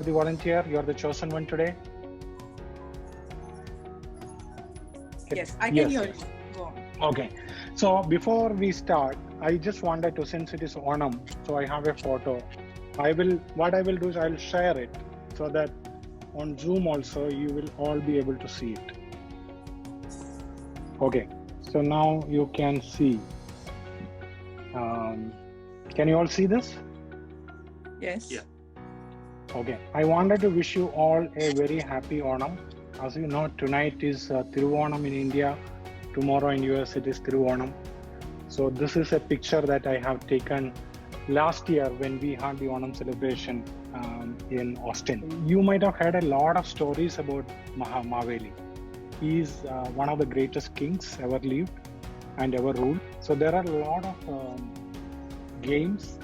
are the volunteer. You are the chosen one today. Yes, I can Yes, hear yes. you. Go on. Okay. So before we start, I just wanted to, since it is Onam, so I have a photo. What I will do is I'll share it so that on Zoom also you will all be able to see it. Okay. So now you can see. Can you all see this? Yes. Yeah. Okay. I wanted to wish you all a very happy Onam. As you know, tonight is Thiruvanam in India. Tomorrow in US it is Thiruvanam. So this is a picture that I have taken last year when we had the Onam celebration in Austin. You might have heard a lot of stories about Mahaveli. He is one of the greatest kings ever lived and ever ruled. So there are a lot of games,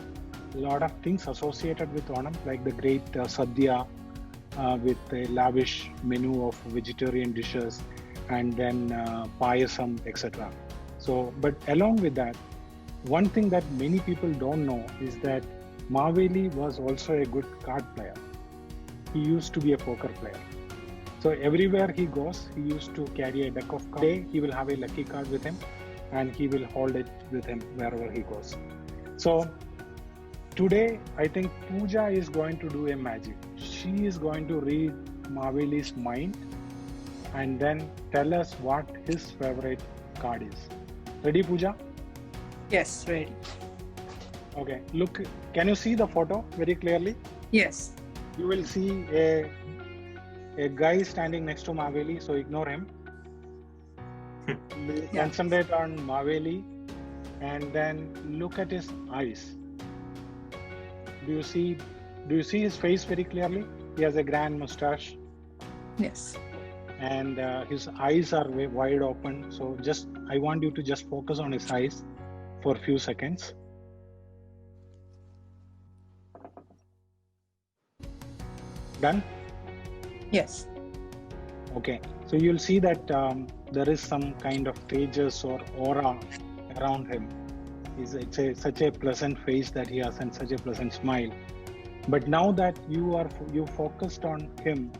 a lot of things associated with Onam, like the great Sadhya with a lavish menu of vegetarian dishes and then payasam, etc. So, but along with that, one thing that many people don't know is that Mahaveli was also a good card player. He used to be a poker player. So everywhere he goes, he used to carry a deck of cards. Today, he will have a lucky card with him and he will hold it with him wherever he goes. So today, I think Pooja is going to do a magic. She is going to read Mahaveli's mind and then tell us what his favorite card is. Ready, Pooja? Yes, ready. Okay, look, can you see the photo very clearly? Yes. You will see a guy standing next to Mahaveli, so ignore him. Concentrate on Mahaveli and then look at his eyes. Do you see his face very clearly? He has a grand mustache. Yes. And his eyes are wide open. So I want you to just focus on his eyes for a few seconds. Done? Yes. Okay. So you'll see that there is some kind of pages or aura around him. It's such a pleasant face that he has and such a pleasant smile. But now that you focused on him,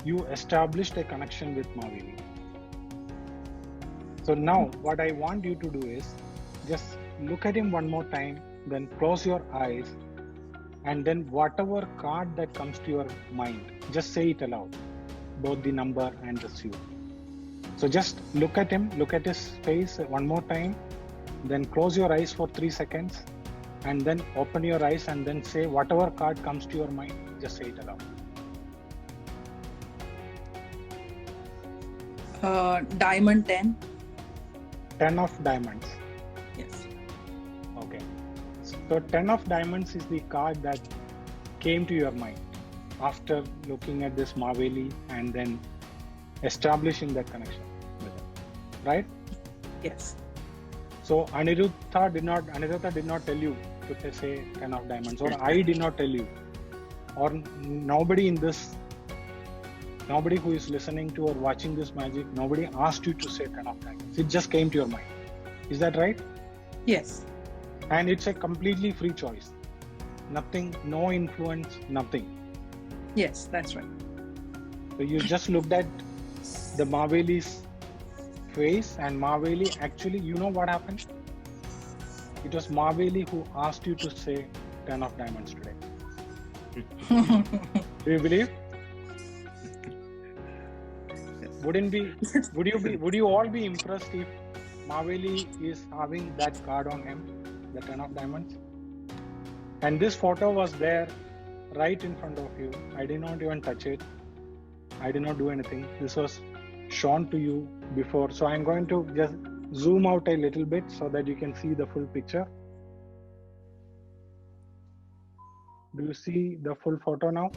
you established a connection with Mahaveli. So now what I want you to do is just look at him one more time, then close your eyes, and then whatever card that comes to your mind, just say it aloud, both the number and the suit. So just look at him, look at his face one more time, then close your eyes for 3 seconds, and then open your eyes and then say whatever card comes to your mind, just say it aloud. Diamond 10. 10 of diamonds. Yes. Okay. So 10 of diamonds is the card that came to your mind after looking at this Mahaveli and then establishing that connection with him. Right? Yes. So Aniruddha did not tell you to say 10 of diamonds, or I did not tell you, or nobody who is listening to or watching this magic, nobody asked you to say 10 of diamonds. It just came to your mind. Is that right? Yes. And it's a completely free choice. Nothing, no influence, nothing. Yes, that's right. So you just looked at the Mahaveli's face, and Mahaveli actually, you know what happened? It was Mahaveli who asked you to say 10 of diamonds today. Do you believe? Would you all be impressed if Mahaveli is having that card on him, the 10 of diamonds? And this photo was there right in front of you. I did not even touch it. I did not do anything. This was shown to you before. So I'm going to just zoom out a little bit so that you can see the full picture. Do you see the full photo now?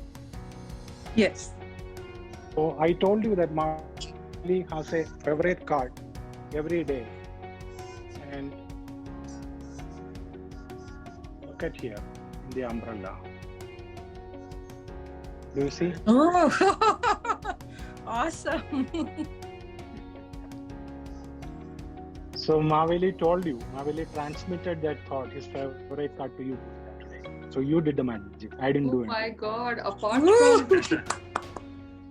Yes. So I told you that Mahaveli has a favorite card every day. And look at here in the umbrella. Do you see? Oh, awesome. So Mahaveli told you, Mahaveli transmitted that thought, his favorite card to you today. So you did the magic. I didn't Oh do my it. God!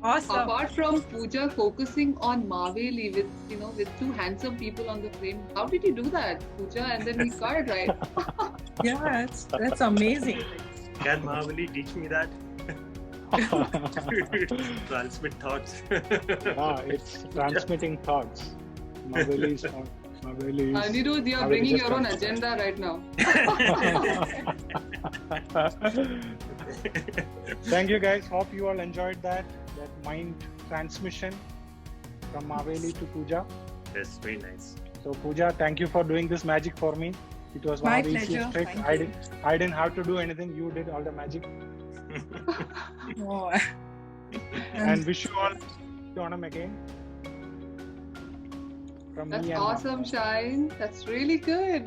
Awesome. Apart from Pooja focusing on Maveli with two handsome people on the frame, how did you do that, Pooja? And then we got it right. Yeah, that's amazing. Can Mavali teach me that? Transmit thoughts. It's transmitting thoughts. Maveli is. Anirudh, you are bringing your own agenda right now. Thank you guys. Hope you all enjoyed that mind transmission from Maveli to Pooja. Yes, very nice. So Pooja, thank you for doing this magic for me. It was one My of the easiest pleasure. tricks. Thank you. I didn't have to do anything. You did all the magic. Oh. And wish you all Onam again. From That's me and awesome, Shine. That's really good.